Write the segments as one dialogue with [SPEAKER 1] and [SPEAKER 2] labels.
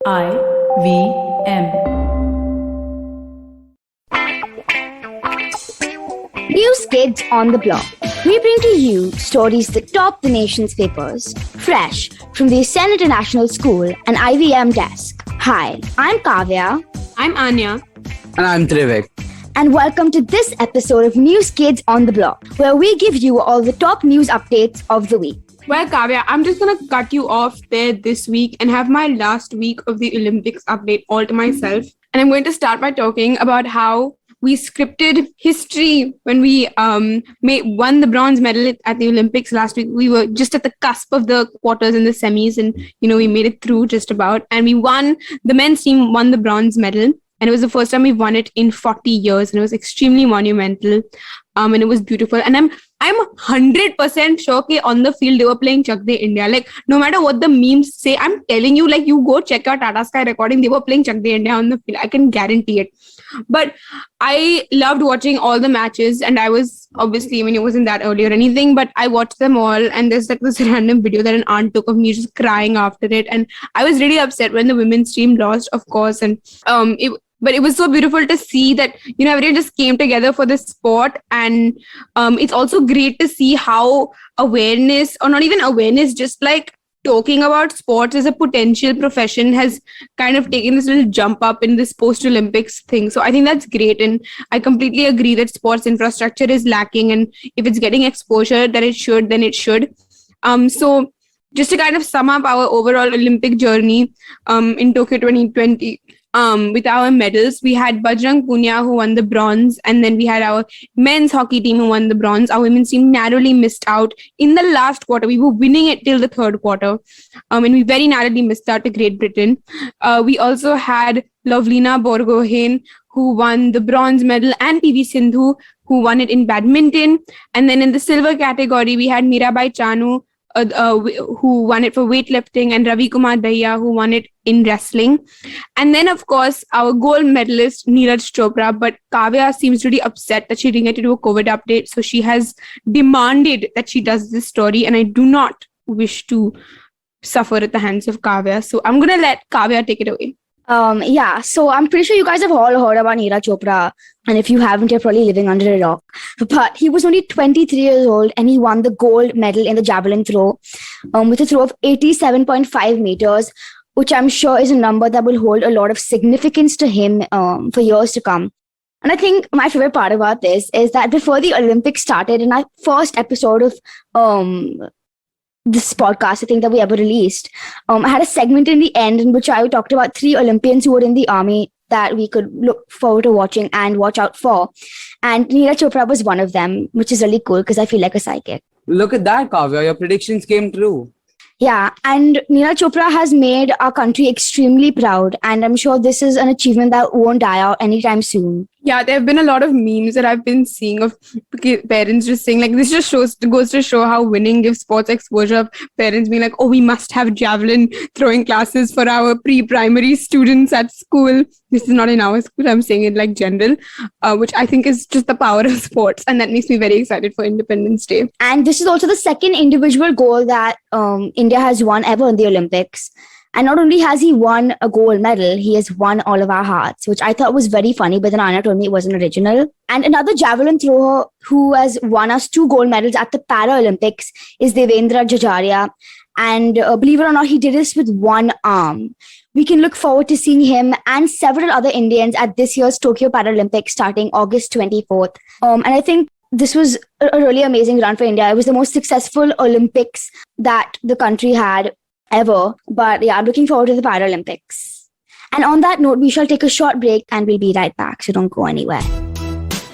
[SPEAKER 1] IVM.
[SPEAKER 2] News Kids on the Block. We bring to you stories that top the nation's papers, fresh from the Ascend International School and IVM desk. Hi, I'm Kavya.
[SPEAKER 3] I'm Anya.
[SPEAKER 4] And I'm Trivik.
[SPEAKER 2] And welcome to this episode of News Kids on the Block, where we give you all the top news updates of the week.
[SPEAKER 3] Well, Kavya, I'm just going to cut you off there this week and have my last week of the Olympics update all to myself. And I'm going to start by talking about how we scripted history when we won the bronze medal at the Olympics last week. We were just at the cusp of the quarters and the semis, and we made it through just about. And we won. The men's team won the bronze medal, and it was the first time we won it in 40 years, and it was extremely monumental. And it was beautiful. And I'm 100% sure that on the field they were playing Chak De India. Like, no matter what the memes say, I'm telling you, like, you go check out Tata Sky recording, they were playing Chak De India on the field. I can guarantee it. But I loved watching all the matches, and I was obviously, it wasn't that early or anything, but I watched them all, and there's like this random video that an aunt took of me just crying after it. And I was really upset when the women's team lost, of course. And But it was so beautiful to see that, everyone just came together for this sport. And it's also great to see how awareness, or not even awareness, just like talking about sports as a potential profession has kind of taken this little jump up in this post-Olympics thing. So I think that's great. And I completely agree that sports infrastructure is lacking. And if it's getting exposure then it should. So just to kind of sum up our overall Olympic journey in Tokyo 2020, with our medals, we had Bajrang Punia who won the bronze, and then we had our men's hockey team who won the bronze. Our women's team narrowly missed out in the last quarter. We were winning it till the third quarter, and we very narrowly missed out to Great Britain. We also had Lovlina Borgohain who won the bronze medal, and PV Sindhu who won it in badminton. And then in the silver category, we had Mirabai Chanu who won it for weightlifting, and Ravi Kumar Dahiya who won it in wrestling. And then, of course, our gold medalist Neeraj Chopra. But Kavya seems really upset that she didn't get to do a COVID update, so she has demanded that she does this story, and I do not wish to suffer at the hands of Kavya. So I'm going to let Kavya take it away.
[SPEAKER 2] So I'm pretty sure you guys have all heard about Neeraj Chopra, and if you haven't, you're probably living under a rock. But he was only 23 years old, and he won the gold medal in the javelin throw with a throw of 87.5 meters, which I'm sure is a number that will hold a lot of significance to him for years to come. And I think my favorite part about this is that before the Olympics started, in our first episode of this podcast, I think, that we ever released, I had a segment in the end in which I talked about 3 Olympians who were in the army that we could look forward to watching and watch out for. And Neeraj Chopra was one of them, which is really cool because I feel like a psychic.
[SPEAKER 4] Look at that, Kavya. Your predictions came true.
[SPEAKER 2] Yeah, and Neeraj Chopra has made our country extremely proud, and I'm sure this is an achievement that won't die out anytime soon.
[SPEAKER 3] Yeah, there have been a lot of memes that I've been seeing of parents just saying, like, this just goes to show how winning gives sports exposure, of parents being like, oh, we must have javelin throwing classes for our pre-primary students at school. This is not in our school, I'm saying it like general, which I think is just the power of sports. And that makes me very excited for Independence Day.
[SPEAKER 2] And this is also the second individual gold that India has won ever in the Olympics. And not only has he won a gold medal, he has won all of our hearts, which I thought was very funny, but then Anya told me it wasn't original. And another javelin thrower who has won us 2 gold medals at the ParaOlympics is Devendra Jajaria. And believe it or not, he did this with one arm. We can look forward to seeing him and several other Indians at this year's Tokyo Paralympics starting August 24th. And I think this was a really amazing run for India. It was the most successful Olympics that the country had ever. But yeah, I'm looking forward to the Paralympics. And on that note, we shall take a short break and we'll be right back. So don't go anywhere.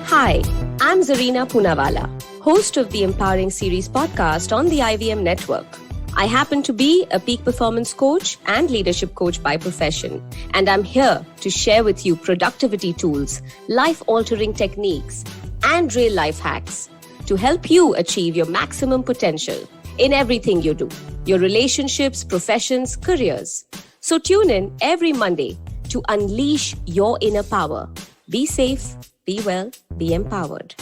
[SPEAKER 5] Hi, I'm Zarina Poonawalla, host of the Empowering Series podcast on the IVM network. I happen to be a peak performance coach and leadership coach by profession, and I'm here to share with you productivity tools, life-altering techniques, and real-life hacks to help you achieve your maximum potential in everything you do, your relationships, professions, careers. So tune in every Monday to unleash your inner power. Be safe, be well, be empowered.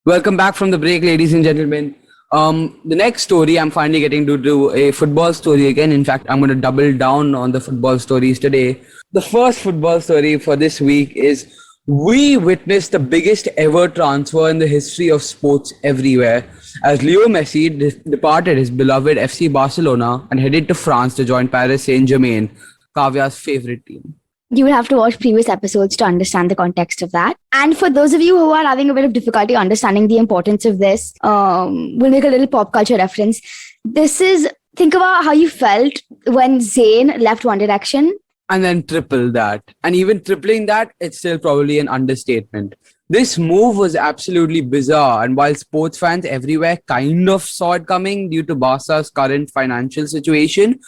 [SPEAKER 4] Welcome back from the break, ladies and gentlemen. The next story, I'm finally getting to do a football story again. In fact, I'm going to double down on the football stories today. The first football story for this week is we witnessed the biggest ever transfer in the history of sports everywhere as Leo Messi departed his beloved FC Barcelona and headed to France to join Paris Saint-Germain, Kavya's favorite team.
[SPEAKER 2] You will have to watch previous episodes to understand the context of that. And for those of you who are having a bit of difficulty understanding the importance of this, we'll make a little pop culture reference. Think about how you felt when Zayn left One Direction.
[SPEAKER 4] And then triple that. And even tripling that, it's still probably an understatement. This move was absolutely bizarre. And while sports fans everywhere kind of saw it coming due to Barca's current financial situation,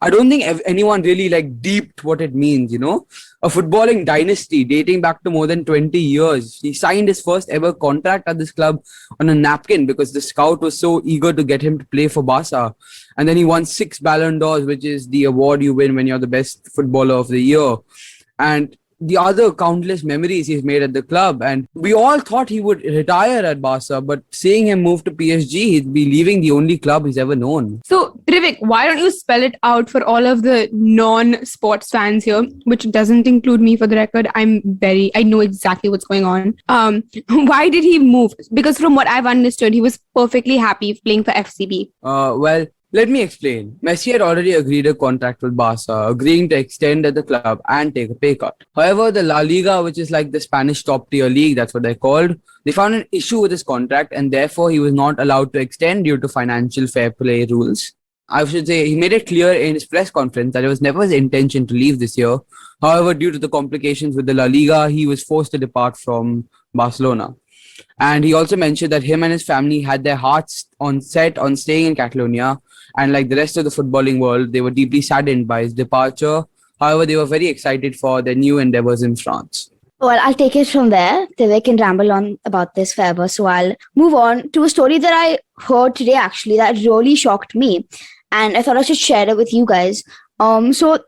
[SPEAKER 4] I don't think anyone really deeped what it means, A footballing dynasty dating back to more than 20 years. He signed his first ever contract at this club on a napkin because the scout was so eager to get him to play for Barca. And then he won 6 Ballon d'Ors, which is the award you win when you're the best footballer of the year. And the other countless memories he's made at the club. And we all thought he would retire at Barca, but seeing him move to PSG, he'd be leaving the only club he's ever known.
[SPEAKER 3] So, Trivik, why don't you spell it out for all of the non-sports fans here, which doesn't include me for the record. I know exactly what's going on. Why did he move? Because from what I've understood, he was perfectly happy playing for FCB.
[SPEAKER 4] Well, let me explain. Messi had already agreed a contract with Barca, agreeing to extend at the club and take a pay cut. However, the La Liga, which is like the Spanish top-tier league, that's what they're called, they found an issue with his contract and therefore he was not allowed to extend due to financial fair play rules. I should say he made it clear in his press conference that it was never his intention to leave this year. However, due to the complications with the La Liga, he was forced to depart from Barcelona. And he also mentioned that him and his family had their hearts set on staying in Catalonia. And like the rest of the footballing world, they were deeply saddened by his departure. However, they were very excited for their new endeavors in France.
[SPEAKER 2] Well, I'll take it from there. Trivik can ramble on about this forever. So I'll move on to a story that I heard today, actually, that really shocked me. And I thought I should share it with you guys. So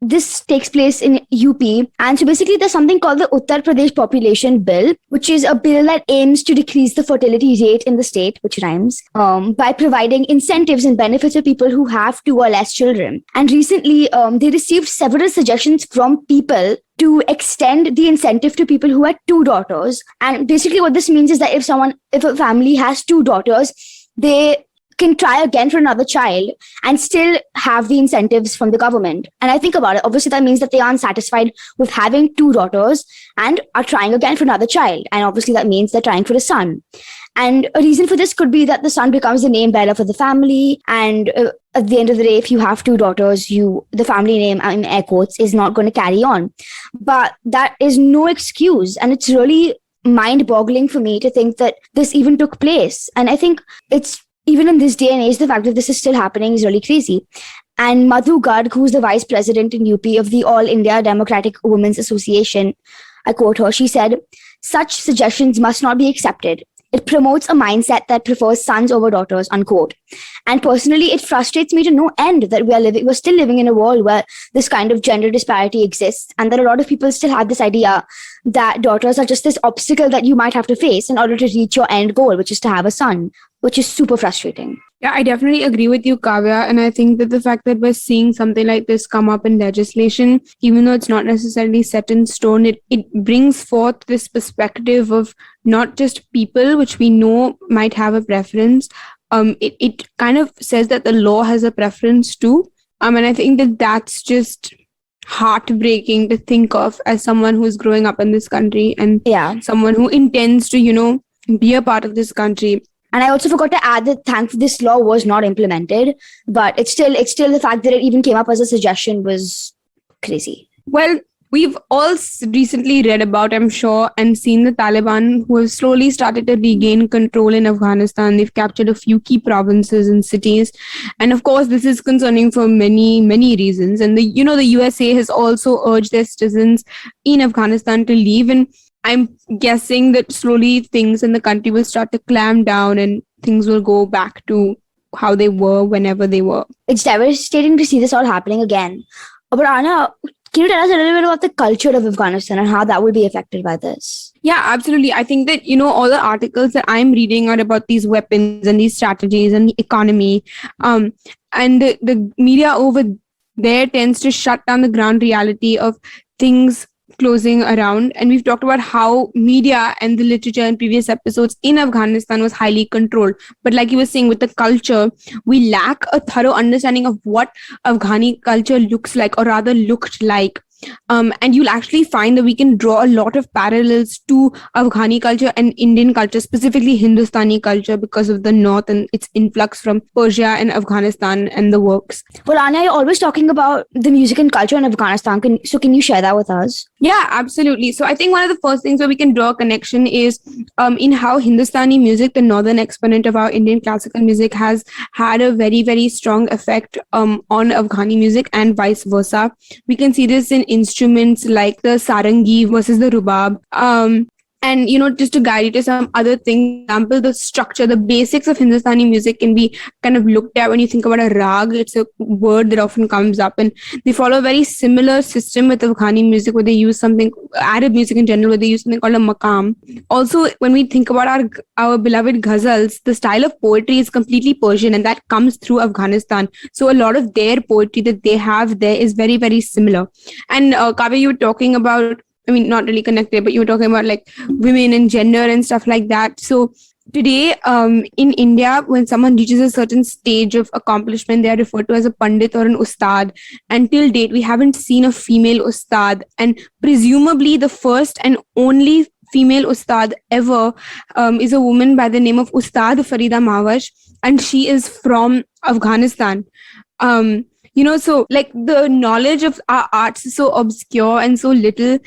[SPEAKER 2] this takes place in UP. And so basically there's something called the Uttar Pradesh Population Bill, which is a bill that aims to decrease the fertility rate in the state, which rhymes, by providing incentives and benefits for people who have 2 or less children. And recently they received several suggestions from people to extend the incentive to people who had 2 daughters. And basically what this means is that if a family has 2 daughters, they can try again for another child and still have the incentives from the government. And I think about it, obviously that means that they aren't satisfied with having 2 daughters and are trying again for another child. And obviously that means they're trying for a son. And a reason for this could be that the son becomes the name bearer for the family. And at the end of the day, if you have 2 daughters, the family name, in air quotes, is not going to carry on. But that is no excuse. And it's really mind-boggling for me to think that this even took place. And I think even in this day and age, the fact that this is still happening is really crazy. And Madhu Garg, who's the vice president in UP of the All India Democratic Women's Association, I quote her, she said, "Such suggestions must not be accepted. It promotes a mindset that prefers sons over daughters," unquote. And personally, it frustrates me to no end that we're still living in a world where this kind of gender disparity exists, and that a lot of people still have this idea that daughters are just this obstacle that you might have to face in order to reach your end goal, which is to have a son, which is super frustrating.
[SPEAKER 3] Yeah, I definitely agree with you, Kavya. And I think that the fact that we're seeing something like this come up in legislation, even though it's not necessarily set in stone, it brings forth this perspective of not just people, which we know might have a preference. It kind of says that the law has a preference too. And I think that that's just heartbreaking to think of as someone who's growing up in this country and someone who intends to, be a part of this country.
[SPEAKER 2] And I also forgot to add that this law was not implemented, but it's still the fact that it even came up as a suggestion was crazy.
[SPEAKER 3] Well, we've all recently read about, I'm sure, and seen the Taliban who have slowly started to regain control in Afghanistan. They've captured a few key provinces and cities. And of course, this is concerning for many, many reasons. And the USA has also urged their citizens in Afghanistan to leave. And I'm guessing that slowly things in the country will start to clamp down and things will go back to how they were whenever they were.
[SPEAKER 2] It's devastating to see this all happening again. But Anya, can you tell us a little bit about the culture of Afghanistan and how that will be affected by this?
[SPEAKER 3] Yeah, absolutely. I think that, all the articles that I'm reading are about these weapons and these strategies and the economy. Um, and the media over there tends to shut down the ground reality of things closing around. And we've talked about how media and the literature in previous episodes in Afghanistan was highly controlled. But like you were saying, with the culture, we lack a thorough understanding of what Afghani culture looks like, or rather looked like. And you'll actually find that we can draw a lot of parallels to Afghani culture and Indian culture, specifically Hindustani culture, because of the North and its influx from Persia and Afghanistan and the works.
[SPEAKER 2] Well, Anya, you're always talking about the music and culture in Afghanistan. Can you share that with us?
[SPEAKER 3] Yeah, absolutely. So I think one of the first things where we can draw a connection is in how Hindustani music, the northern exponent of our Indian classical music, has had a very, very strong effect on Afghani music and vice versa. We can see this in instruments like the sarangi versus the rubab. And, just to guide you to some other things, for example, the structure, the basics of Hindustani music can be kind of looked at when you think about a rag. It's a word that often comes up, and they follow a very similar system with Afghani music, where they use something, Arab music in general, where they use something called a maqam. Also, when we think about our beloved ghazals, the style of poetry is completely Persian, and that comes through Afghanistan. So a lot of their poetry that they have there is very, very similar. And Kavya, you were talking about, not really connected, but you were talking about like women and gender and stuff like that. So today, in India, when someone reaches a certain stage of accomplishment, they are referred to as a pandit or an ustad. Until date, we haven't seen a female ustad, and presumably the first and only female ustad ever is a woman by the name of Ustad Farida Mawash, and she is from Afghanistan. So like the knowledge of our arts is so obscure and so little.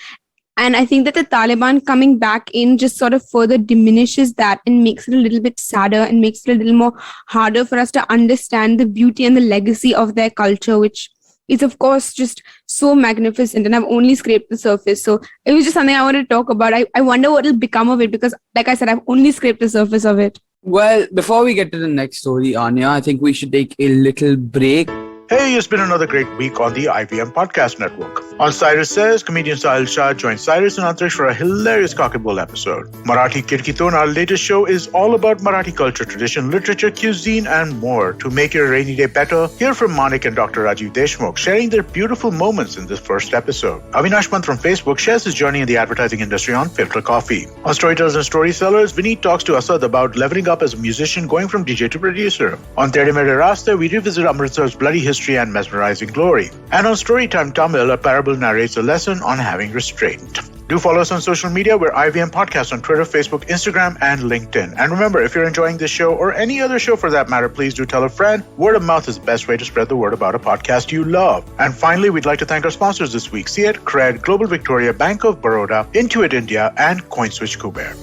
[SPEAKER 3] And I think that the Taliban coming back in just sort of further diminishes that and makes it a little bit sadder and makes it a little more harder for us to understand the beauty and the legacy of their culture, which is, of course, just so magnificent. And I've only scraped the surface. So it was just something I wanted to talk about. I wonder what will become of it, because, like I said, I've only scraped the surface of it.
[SPEAKER 4] Well, before we get to the next story, Anya, I think we should take a little break.
[SPEAKER 1] Hey, it's been another great week on the IVM Podcast Network. On Cyrus Says, comedian Sahil Shah joins Cyrus and Antrish for a hilarious Cock and Bull episode. Marathi Kirkiton, our latest show, is all about Marathi culture, tradition, literature, cuisine, and more. To make your rainy day better, hear from Manik and Dr. Rajiv Deshmukh sharing their beautiful moments in this first episode. Avinash Pant from Facebook shares his journey in the advertising industry on Filter Coffee. On Storytellers and Storysellers, Vineet talks to Asad about leveling up as a musician, going from DJ to producer. On Tere Mere Rasta, we revisit Amritsar's bloody history and mesmerizing glory. And on Storytime Tamil, a parable narrates a lesson on having restraint. Do follow us on social media. We're IVM Podcasts on Twitter, Facebook, Instagram, and LinkedIn. And remember, if you're enjoying this show or any other show for that matter, please do tell a friend. Word of mouth is the best way to spread the word about a podcast you love. And finally, we'd like to thank our sponsors this week: Seat, Cred, Global Victoria, Bank of Baroda, Intuit India, and CoinSwitch Kuber.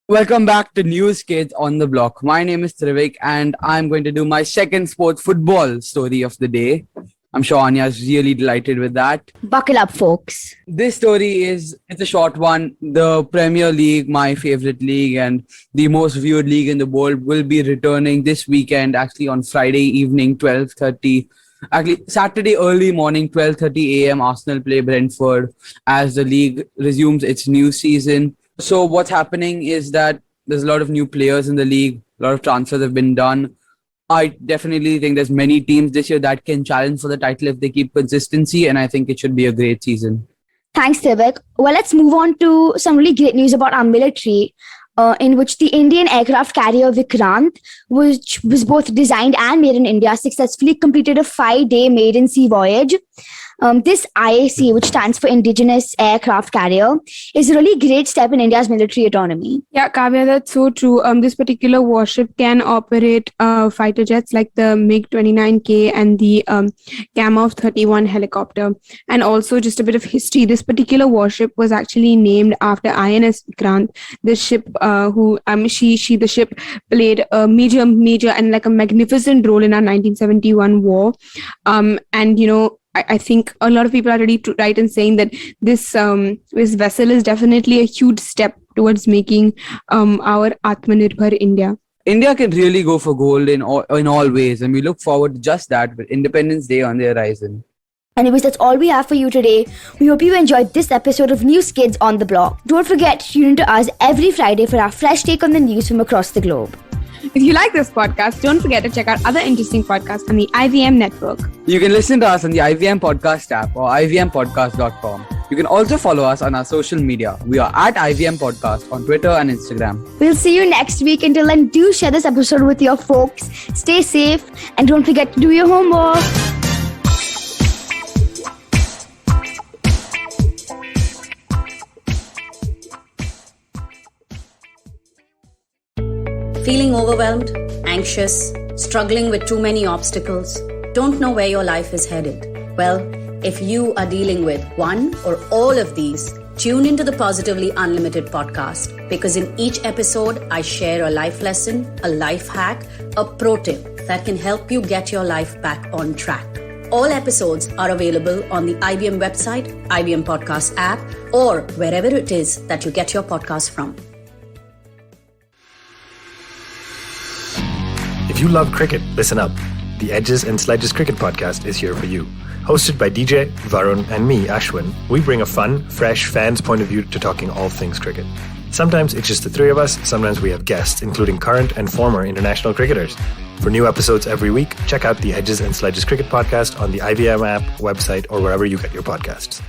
[SPEAKER 4] Welcome back to News Kids on the Block. My name is Trivik, and I'm going to do my second sport football story of the day. I'm sure Anya is really delighted with that.
[SPEAKER 2] Buckle up, folks.
[SPEAKER 4] This story it's a short one. The Premier League, my favorite league and the most viewed league in the world, will be returning this weekend, actually on Friday evening, 12:30. Actually, Saturday early morning, 12:30 a.m. Arsenal play Brentford as the league resumes its new season. So what's happening is that there's a lot of new players in the league. A lot of transfers have been done. I definitely think there's many teams this year that can challenge for the title if they keep consistency, and I think it should be a great season.
[SPEAKER 2] Thanks, Trivik. Well, let's move on to some really great news about our military, in which the Indian aircraft carrier Vikrant, which was both designed and made in India, successfully completed a 5-day maiden sea voyage. This IAC, which stands for Indigenous Aircraft Carrier, is a really great step in India's military autonomy.
[SPEAKER 3] Yeah, Kavya, that's so true. This particular warship can operate fighter jets like the MiG-29K and the Kamov 31 helicopter. And also, just a bit of history, this particular warship was actually named after INS Vikrant. The ship, the ship played a major and like a magnificent role in our 1971 war. I think a lot of people are really right in saying that this vessel is definitely a huge step towards making our Atmanirbhar India.
[SPEAKER 4] India can really go for gold in all ways, and we look forward to just that with Independence Day on the horizon.
[SPEAKER 2] Anyways, that's all we have for you today. We hope you enjoyed this episode of News Kids on the Block. Don't forget to tune in to us every Friday for our fresh take on the news from across the globe.
[SPEAKER 3] If you like this podcast, don't forget to check out other interesting podcasts on the IVM network.
[SPEAKER 4] You can listen to us on the IVM Podcast app or ivmpodcast.com. You can also follow us on our social media. We are at IVM Podcast on Twitter and Instagram.
[SPEAKER 2] We'll see you next week. Until then, do share this episode with your folks. Stay safe and don't forget to do your homework.
[SPEAKER 6] Feeling overwhelmed, anxious, struggling with too many obstacles, don't know where your life is headed? Well, if you are dealing with one or all of these, tune into the Positively Unlimited podcast, because in each episode, I share a life lesson, a life hack, a pro tip that can help you get your life back on track. All episodes are available on the IVM website, IVM Podcast app, or wherever it is that you get your podcast from.
[SPEAKER 7] If you love cricket, listen up. The Edges and Sledges Cricket Podcast is here for you. Hosted by DJ, Varun, and me, Ashwin, we bring a fun, fresh fan's point of view to talking all things cricket. Sometimes it's just the three of us, sometimes we have guests, including current and former international cricketers. For new episodes every week, check out the Edges and Sledges Cricket Podcast on the IVM app, website, or wherever you get your podcasts.